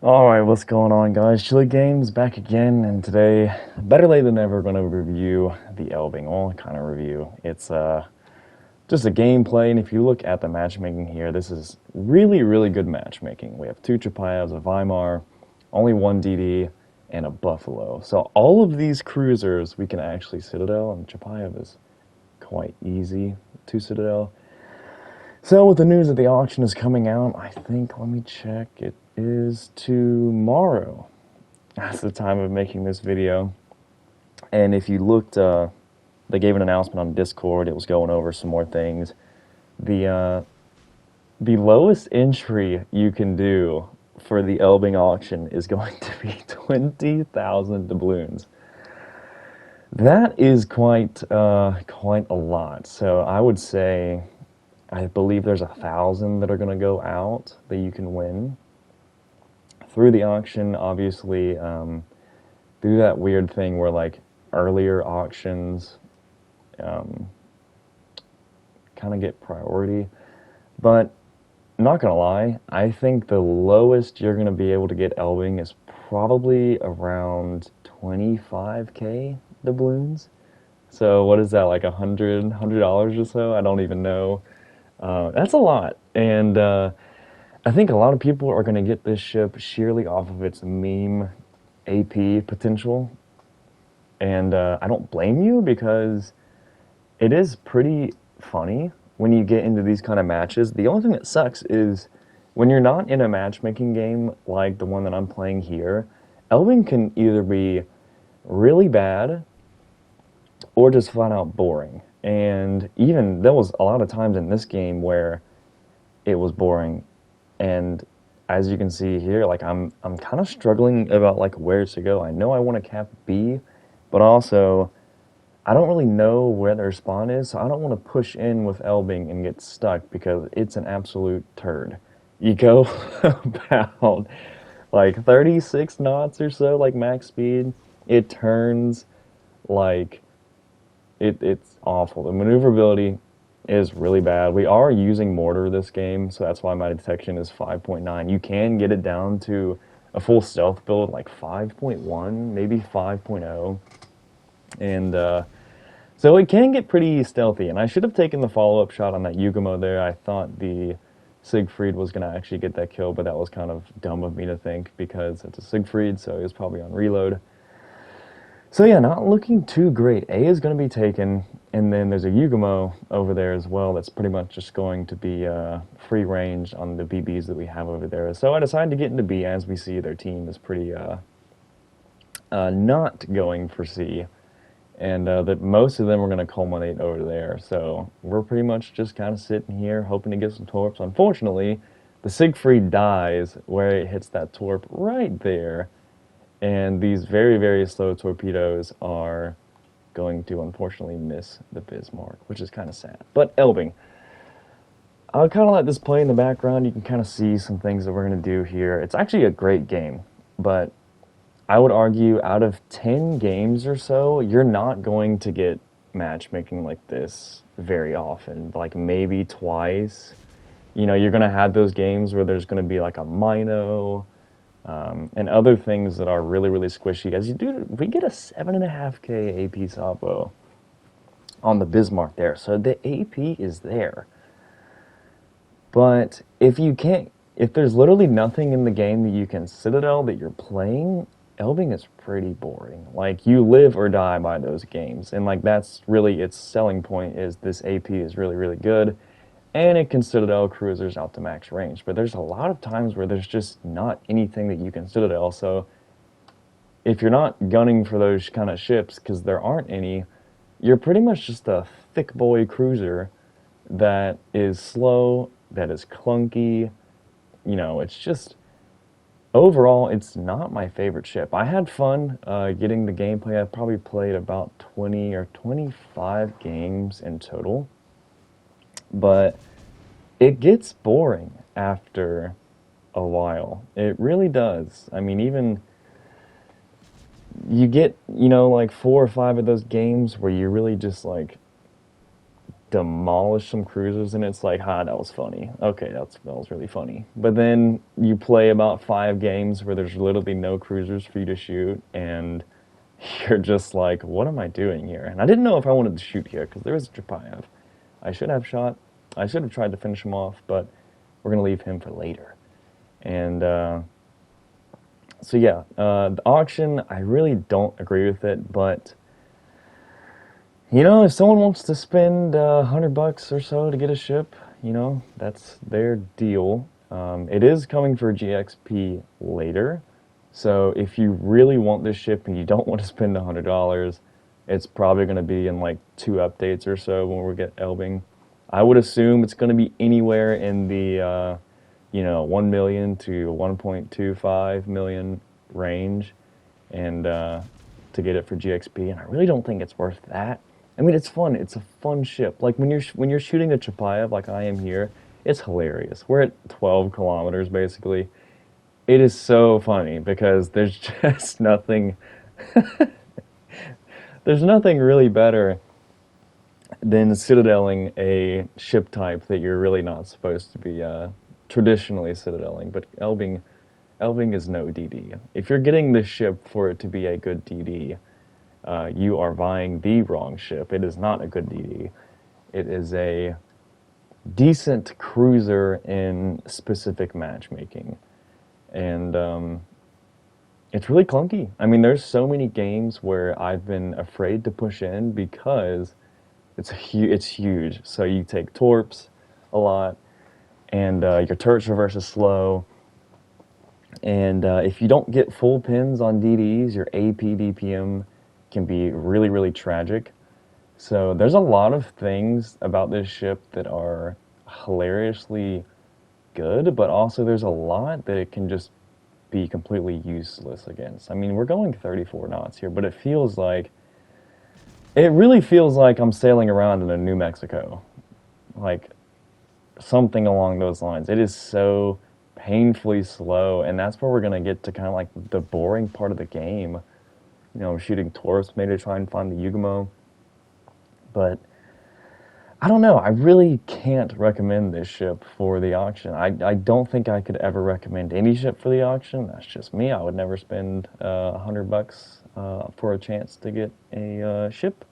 Alright, what's going on, guys? Chili Games back again, and today, better late than ever, going to review the Elbing. Well, kind of review. It's just a gameplay, and if you look at the matchmaking here, this is really, really good matchmaking. We have two Chapayevs, a Weimar, only one DD, and a Buffalo. So all of these cruisers we can actually Citadel, and Chapayev is quite easy to Citadel. So with the news that the auction is coming out, I think, let me check, it is tomorrow. That's the time of making this video. And if you looked, they gave an announcement on Discord, it was going over some more things. The lowest entry you can do for the Elbing auction is going to be 20,000 doubloons. That is quite a lot. So I would say, I believe there's 1,000 that are going to go out that you can win through the auction. Obviously, do that weird thing where like earlier auctions kind of get priority. But not gonna lie, I think the lowest you're gonna be able to get Elbing is probably around 25k doubloons. So what is that, like $100 or so? I don't even know. That's a lot, and I think a lot of people are going to get this ship sheerly off of its meme AP potential, and I don't blame you because it is pretty funny when you get into these kind of matches. The only thing that sucks is when you're not in a matchmaking game like the one that I'm playing here, Elbing can either be really bad or just flat out boring. And even there was a lot of times in this game where it was boring. And as you can see here, like I'm kind of struggling about like where to go. I know I want to cap B, but also I don't really know where their spawn is, so I don't want to push in with Elbing and get stuck because it's an absolute turd. You go about like 36 knots or so, like max speed. It turns like it's awful. The maneuverability is really bad. We are using mortar this game, so that's why my detection is 5.9. You can get it down to a full stealth build like 5.1, maybe 5.0. And so it can get pretty stealthy. And I should have taken the follow-up shot on that Yugamo there. I thought the Siegfried was going to actually get that kill, but that was kind of dumb of me to think because it's a Siegfried, so he was probably on reload. So yeah, not looking too great. A is going to be taken, and then there's a Yugamo over there as well that's pretty much just going to be free range on the BBs that we have over there. So I decided to get into B. As we see, their team is pretty not going for C, and that most of them are going to culminate over there. So we're pretty much just kind of sitting here hoping to get some torps. Unfortunately, the Siegfried dies where it hits that torp right there. And these very, very slow torpedoes are going to unfortunately miss the Bismarck, which is kind of sad. But Elbing, I'll kind of let this play in the background. You can kind of see some things that we're going to do here. It's actually a great game, but I would argue out of 10 games or so, you're not going to get matchmaking like this very often, like maybe twice. You know, you're going to have those games where there's going to be like a Mino, and other things that are really, really squishy. As you do, we get a 7.5k AP Sapo on the Bismarck there, so the AP is there. But if you can't, if there's literally nothing in the game that you can Citadel that you're playing, Elbing is pretty boring. Like, you live or die by those games, and like that's really its selling point, is this AP is really, really good. And it can Citadel cruisers out to max range. But there's a lot of times where there's just not anything that you can Citadel. So if you're not gunning for those kind of ships, because there aren't any, you're pretty much just a thick boy cruiser that is slow, that is clunky. You know, it's just, overall, it's not my favorite ship. I had fun getting the gameplay. I probably played about 20 or 25 games in total. But it gets boring after a while. It really does. I mean, even you get, you know, like 4 or 5 of those games where you really just like demolish some cruisers, and it's like, that was funny. Okay, that was really funny. But then you play about 5 games where there's literally no cruisers for you to shoot, and you're just like, what am I doing here? And I didn't know if I wanted to shoot here because there was Chapayev. I should have shot. I should have tried to finish him off, but we're gonna leave him for later. And so yeah, the auction, I really don't agree with it, but you know, if someone wants to spend $100 or so to get a ship, you know, that's their deal. It is coming for GXP later, so if you really want this ship and you don't want to spend $100, it's probably going to be in like 2 updates or so when we get Elbing. I would assume it's going to be anywhere in the you know, 1 million to 1.25 million range, and to get it for GXP, and I really don't think it's worth that. I mean, it's fun. It's a fun ship. Like when you're shooting a Chapayev, like I am here, it's hilarious. We're at 12 kilometers basically. It is so funny because there's just nothing. There's nothing really better than citadeling a ship type that you're really not supposed to be traditionally citadeling. But Elbing is no DD. If you're getting this ship for it to be a good DD, you are buying the wrong ship. It is not a good DD. It is a decent cruiser in specific matchmaking. And it's really clunky. I mean, there's so many games where I've been afraid to push in because it's huge. So you take torps a lot, and your turret traverse is slow. And if you don't get full pins on DDs, your AP DPM can be really, really tragic. So there's a lot of things about this ship that are hilariously good, but also there's a lot that it can just be completely useless against. I mean, we're going 34 knots here, but it really feels like I'm sailing around in a New Mexico. Like, something along those lines. It is so painfully slow, and that's where we're going to get to kind of like the boring part of the game. You know, shooting torps maybe to try and find the Yugamo. But I don't know. I really can't recommend this ship for the auction. I don't think I could ever recommend any ship for the auction. That's just me. I would never spend $100 for a chance to get a ship.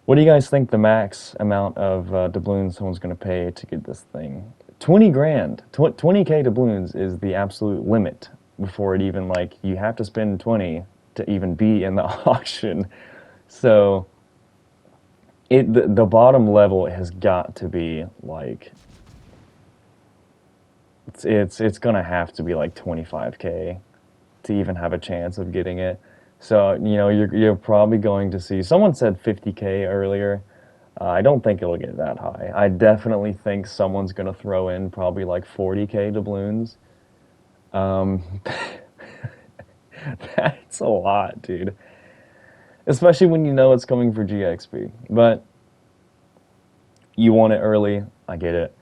What do you guys think the max amount of doubloons someone's going to pay to get this thing? 20 grand. 20K doubloons is the absolute limit before it even, like, you have to spend 20 to even be in the auction. So the bottom level has got to be like, it's gonna have to be like 25K to even have a chance of getting it. So, you know, you're probably going to see, someone said 50K earlier. I don't think it'll get that high. I definitely think someone's gonna throw in probably like 40K doubloons. That's a lot, dude. Especially when you know it's coming for GXP. But you want it early, I get it.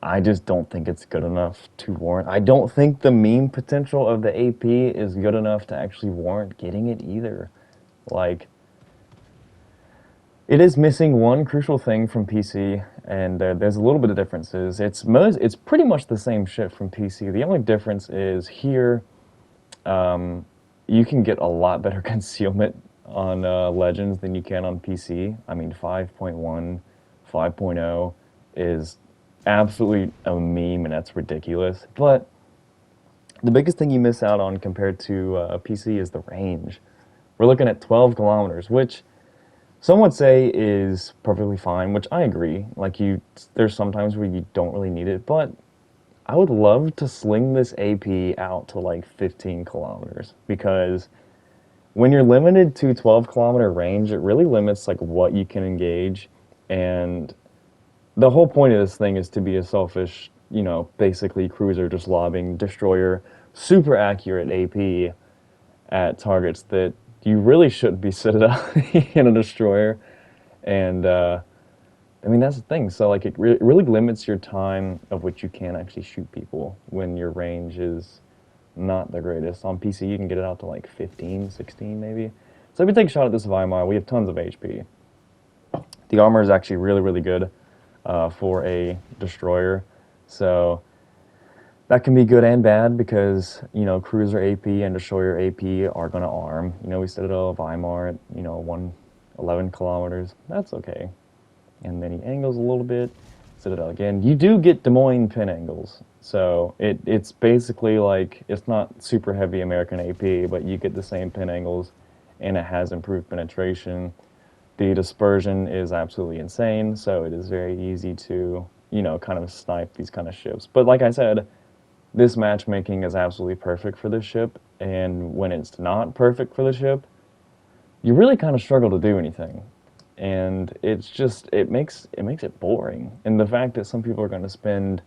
I just don't think it's good enough to warrant. I don't think the meme potential of the AP is good enough to actually warrant getting it either. Like, it is missing one crucial thing from PC, and there's a little bit of differences. It's pretty much the same shit from PC. The only difference is here, you can get a lot better concealment on Legends than you can on PC. I mean, 5.1, 5.0 is absolutely a meme, and that's ridiculous. But the biggest thing you miss out on compared to PC is the range. We're looking at 12 kilometers, which some would say is perfectly fine, which I agree. Like, there's sometimes where you don't really need it, but I would love to sling this AP out to like 15 kilometers, because when you're limited to 12 kilometer range, it really limits like what you can engage. And the whole point of this thing is to be a selfish, you know, basically cruiser just lobbing destroyer, super accurate AP at targets that you really shouldn't be citadeling in a destroyer. And I mean, that's the thing. So like, it really limits your time of which you can actually shoot people when your range is not the greatest. On PC, you can get it out to like 15, 16 maybe. So if we take a shot at this Weimar, we have tons of HP. The armor is actually really, really good for a destroyer. So that can be good and bad because, cruiser AP and destroyer AP are going to arm. We set it at Weimar at, 111 kilometers. That's okay. And then he angles a little bit. Set it out again. You do get Des Moines pin angles. So it's basically like, it's not super heavy American AP, but you get the same pin angles and it has improved penetration. The dispersion is absolutely insane, so it is very easy to, kind of snipe these kind of ships. But like I said, this matchmaking is absolutely perfect for this ship, and when it's not perfect for the ship, you really kind of struggle to do anything. And it's just, it makes it boring. And the fact that some people are going to spend,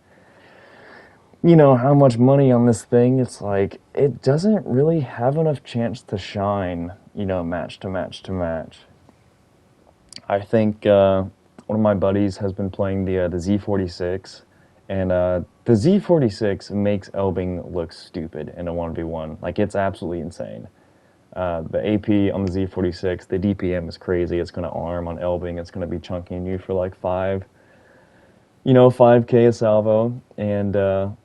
how much money on this thing, it's like, it doesn't really have enough chance to shine, match to match to match. I think one of my buddies has been playing the Z46, and the Z46 makes Elbing look stupid in a 1v1. Like, it's absolutely insane. The AP on the Z46, the DPM is crazy. It's going to arm on Elbing. It's going to be chunking you for like 5K a salvo. And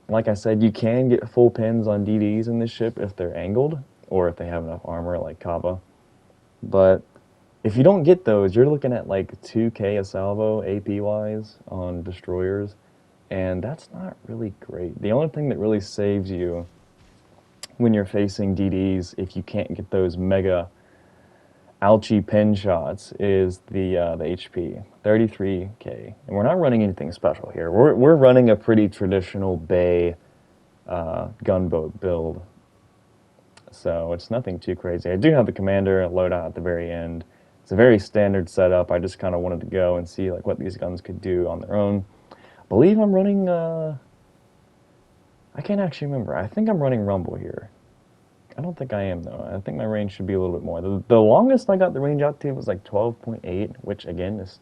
like I said, you can get full pins on DDs in this ship if they're angled, or if they have enough armor like Kava. But if you don't get those, you're looking at like 2K a salvo AP-wise on destroyers, and that's not really great. The only thing that really saves you when you're facing DDs, if you can't get those mega ouchie pin shots, is the HP, 33K. And we're not running anything special here. We're running a pretty traditional Bay gunboat build, so it's nothing too crazy. I do have the commander loadout at the very end. It's a very standard setup. I just kind of wanted to go and see like what these guns could do on their own. I believe I'm running, I can't actually remember. I think I'm running Rumble here. I don't think I am, though. I think my range should be a little bit more. The longest I got the range out to was like 12.8, which again is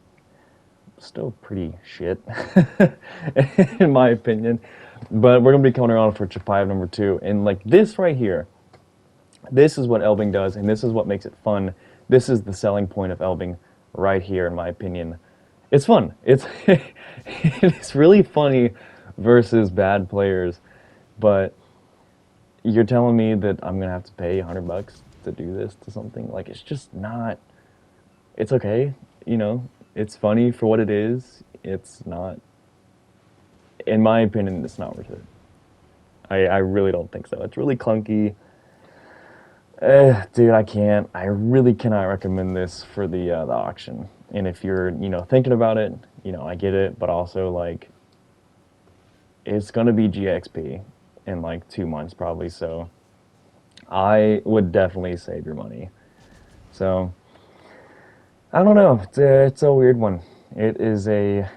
still pretty shit, in my opinion. But we're going to be coming around for Chapayev number 2. And like this right here, this is what Elbing does, and this is what makes it fun. This is the selling point of Elbing right here, in my opinion. It's fun. It's really funny versus bad players, but you're telling me that I'm gonna have to pay $100 to do this to something? Like, it's just not. It's okay, It's funny for what it is. It's not. In my opinion, it's not worth it. I really don't think so. It's really clunky. Dude, I really cannot recommend this for the auction. And if you're, thinking about it, I get it, but also, like, it's gonna be GXP in, like, 2 months probably, so I would definitely save your money. So, I don't know, it's a weird one. It is a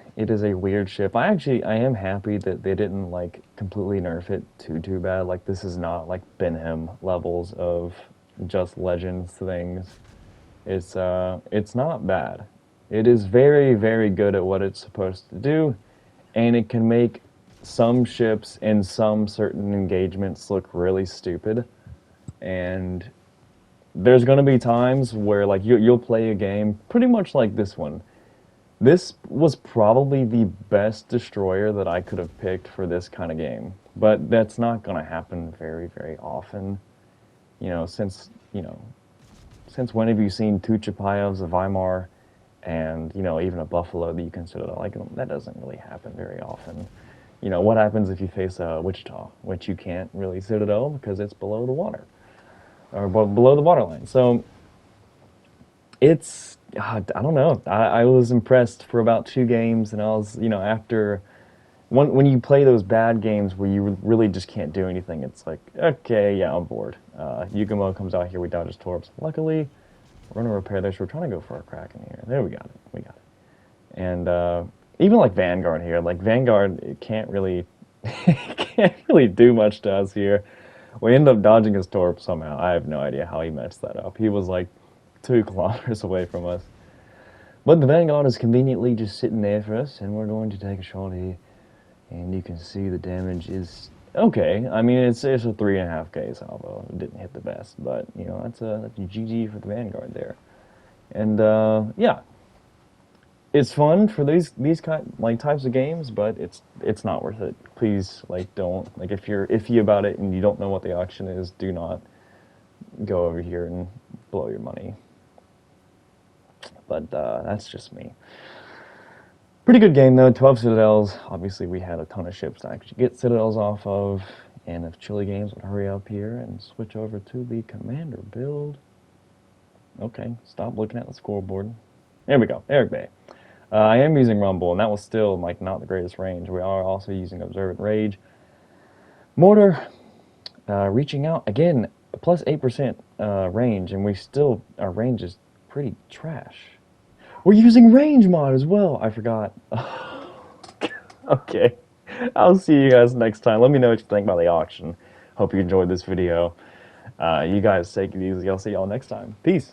weird ship. I am happy that they didn't, like, completely nerf it too bad. Like, this is not, like, Benham levels of just Legends things. It's not bad. It is very, very good at what it's supposed to do, and it can make some ships in some certain engagements look really stupid. And there's going to be times where, like, you'll play a game pretty much like this one. This was probably the best destroyer that I could have picked for this kind of game, but that's not going to happen very, very often. Since when have you seen 2 Chapayevs, a Weimar, and, even a Buffalo that you consider like them? That doesn't really happen very often. What happens if you face a Wichita, which you can't really Citadel because it's below the water, or below the waterline. So it's, I don't know. I was impressed for about 2 games, and I was, after, when you play those bad games where you really just can't do anything, it's like, okay, yeah, I'm bored. Yugumo comes out here, we dodge his torps. Luckily, we're going to repair this. We're trying to go for a crack in here. There, we got it. And even like Vanguard here, like Vanguard, it can't really do much to us here. We end up dodging his torp somehow. I have no idea how he messed that up. He was like 2 kilometers away from us. But the Vanguard is conveniently just sitting there for us, and we're going to take a shot here. And you can see the damage is okay. I mean, it's a 3.5K salvo. It didn't hit the best, but, that's a GG for the Vanguard there. And, yeah. it's fun for these kind like types of games, but it's not worth it. Please, like, don't, like, if you're iffy about it and you don't know what the auction is, do not go over here and blow your money. But that's just me. Pretty good game though. 12 citadels. Obviously, we had a ton of ships to actually get citadels off of. And if Chili Games would hurry up here and switch over to the commander build. Okay, stop looking at the scoreboard. There we go, Eric Bay. I am using Rumble, and that was still like not the greatest range. We are also using Observant Rage. Mortar, reaching out, again, plus 8% range, and we still, our range is pretty trash. We're using range mod as well, I forgot. Okay, I'll see you guys next time. Let me know what you think about the auction. Hope you enjoyed this video. You guys take it easy. I'll see y'all next time. Peace.